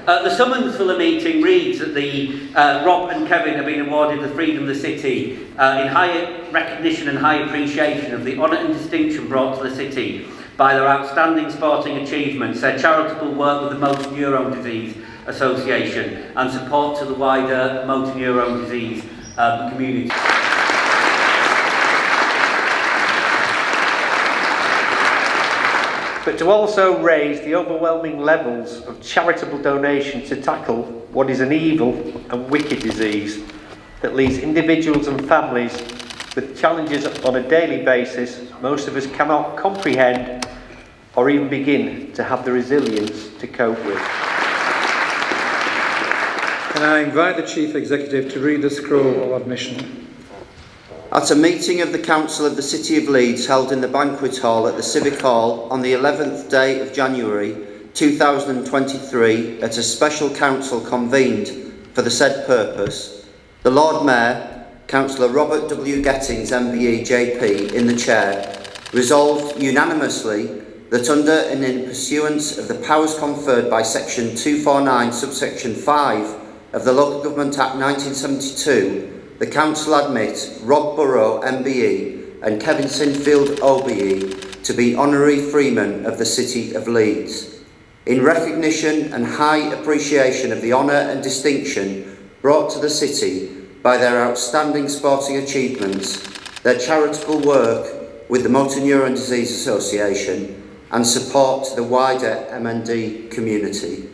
The summons for the meeting reads that Rob and Kevin have been awarded the Freedom of the City in high recognition and high appreciation of the honour and distinction brought to the city by their outstanding sporting achievements, their charitable work with the Motor Neurone Disease Association and support to the wider motor neurone disease community. But to also raise the overwhelming levels of charitable donation to tackle what is an evil and wicked disease that leaves individuals and families with challenges on a daily basis most of us cannot comprehend or even begin to have the resilience to cope with. Can I invite the Chief Executive to read the scroll of admission? At a meeting of the Council of the City of Leeds held in the Banquet Hall at the Civic Hall on the 11th day of January 2023 at a special council convened for the said purpose, the Lord Mayor, Councillor Robert W. Gettings MBE JP in the chair, resolved unanimously that under and in pursuance of the powers conferred by section 249 subsection 5 of the Local Government Act 1972, the Council admit Rob Burrow MBE and Kevin Sinfield OBE to be Honorary Freeman of the City of Leeds. In recognition and high appreciation of the honour and distinction brought to the city by their outstanding sporting achievements, their charitable work with the Motor Neurone Disease Association and support to the wider MND community.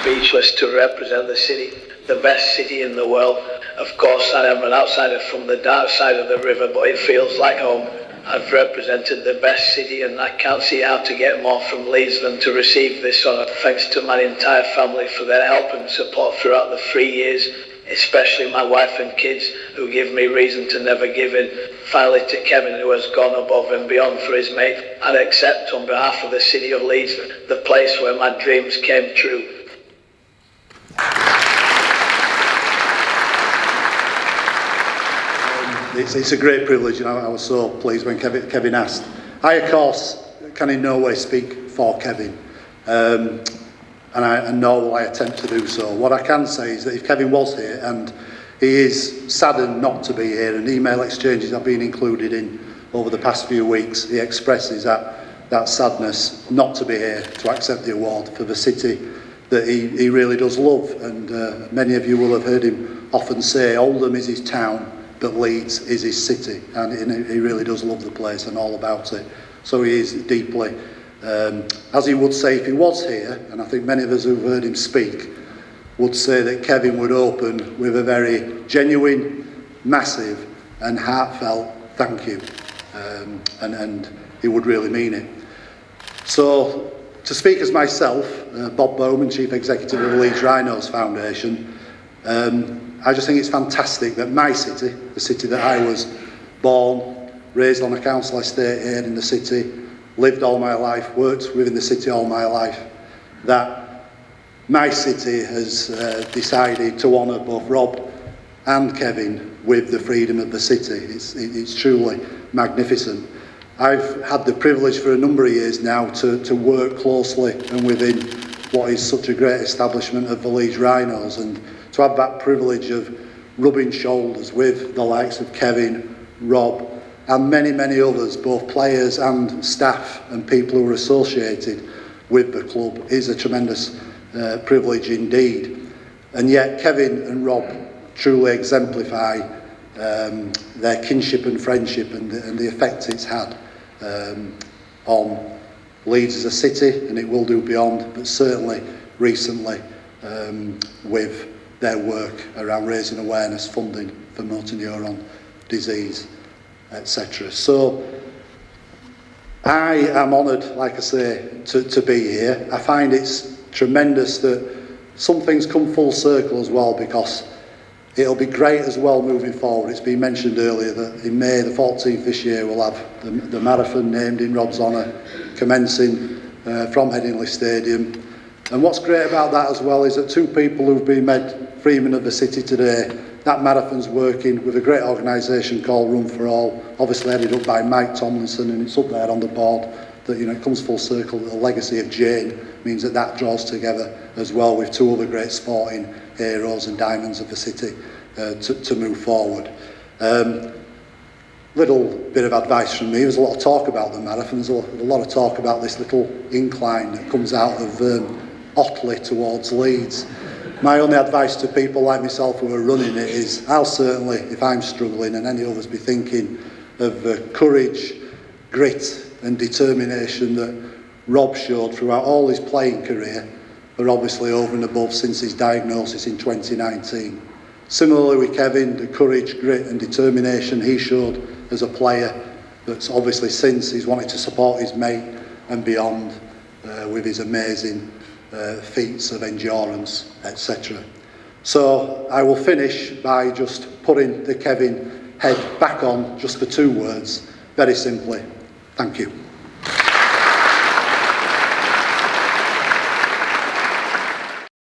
Speechless to represent the city, the best city in the world. Of course, I am an outsider from the dark side of the river, but it feels like home. I've represented the best city and I can't see how to get more from Leeds than to receive this honour. Thanks to my entire family for their help and support throughout the 3 years, especially my wife and kids who give me reason to never give in. Finally to Kevin, who has gone above and beyond for his mate, and accept on behalf of the City of Leeds the place where my dreams came true. It's a great privilege, and I was so pleased when Kevin asked. I, of course, can in no way speak for Kevin, and nor will I attempt to do so. What I can say is that if Kevin was here, and he is saddened not to be here, and email exchanges have been included in over the past few weeks, he expresses that sadness not to be here to accept the award for the city that he really does love. And many of you will have heard him often say Oldham is his town, but Leeds is his city, and he really does love the place and all about it. So he is deeply, as he would say if he was here, and I think many of us who've heard him speak would say that Kevin would open with a very genuine, massive and heartfelt thank you, and he would really mean it. So to speak as myself, Bob Bowman, Chief Executive of the Leeds Rhinos Foundation, I just think it's fantastic that my city, the city that I was born, raised on a council estate here in the city, lived all my life, worked within the city all my life, that my city has decided to honour both Rob and Kevin with the freedom of the city. It's truly magnificent. I've had the privilege for a number of years now to work closely and within what is such a great establishment of the Leeds Rhinos, and to have that privilege of rubbing shoulders with the likes of Kevin, Rob, and many, many others, both players and staff and people who are associated with the club, is a tremendous privilege indeed. And yet Kevin and Rob truly exemplify their kinship and friendship and the effect it's had on Leeds as a city, and it will do beyond, but certainly recently with their work around raising awareness, funding for motor neuron disease, etc. So I am honoured, like I say, to be here. I find it's tremendous that some things come full circle as well, because it'll be great as well moving forward. It's been mentioned earlier that in May the 14th this year we'll have the marathon named in Rob's honour, commencing from Headingley Stadium. And what's great about that as well is that two people who've been made Freeman of the City today that marathon's working with a great organisation called Run for All, obviously headed up by Mike Tomlinson, and it's up there on the board that, you know, it comes full circle. The legacy of Jane means that that draws together as well with two other great sporting heroes and diamonds of the city to move forward. Little bit of advice from me. There's a lot of talk about the marathon. There's a lot of talk about this little incline that comes out of Otley towards Leeds. My only advice to people like myself who are running it is, I'll certainly, if I'm struggling, and any others, be thinking of the courage, grit and determination that Rob showed throughout all his playing career, but obviously over and above since his diagnosis in 2019. Similarly with Kevin, the courage, grit and determination he showed as a player, that's obviously since he's wanted to support his mate and beyond with his amazing feats of endurance, etc. So I will finish by just putting the Kevin head back on just for 2 words, very simply, thank you.